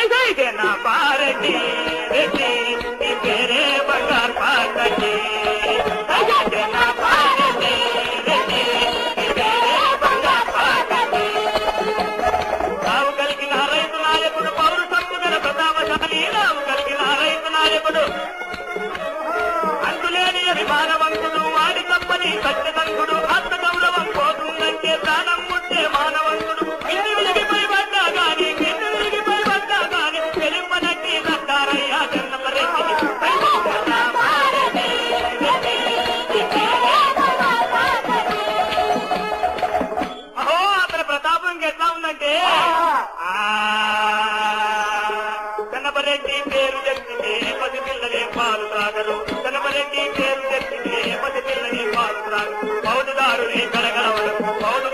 నా పారెడ్డి రెడ్డి నీ పేరే బంగారు పారెడ్డి నా పారెడ్డి రెడ్డి నీ పేరే బంగారు పారెడ్డి రావు కలిగిన రైతు నాయకుడు పౌరు సంపదల ప్రతాపశాలి రావు కలిగిన రైతు నాయకుడు అందులేని అభిమానవంతుడు వాడి తప్పని సత్యదంకుడు ఆత్మ గౌరవం పోతుందంటే ప్రాణం ముట్టే మానవంతుడు కింది విరిగిపోయి పడ్డా గాని కింది విరిగిపోయి పడ్డా గాని పెరిపనట్టి సత్తారయ్యా చెన్నపరెడ్డి అహో అతని ప్రతాపం ఇంకెట్లా ఉందంటే చెన్నపరెడ్డి పేరు చెప్తే పది పిల్లలే పాలు త్రాగరు చెన్నపరెడ్డి పేరు చెప్తే పది పిల్లలే పాలు త్రాగరు పౌరుదారుని కడగలవరు పౌరు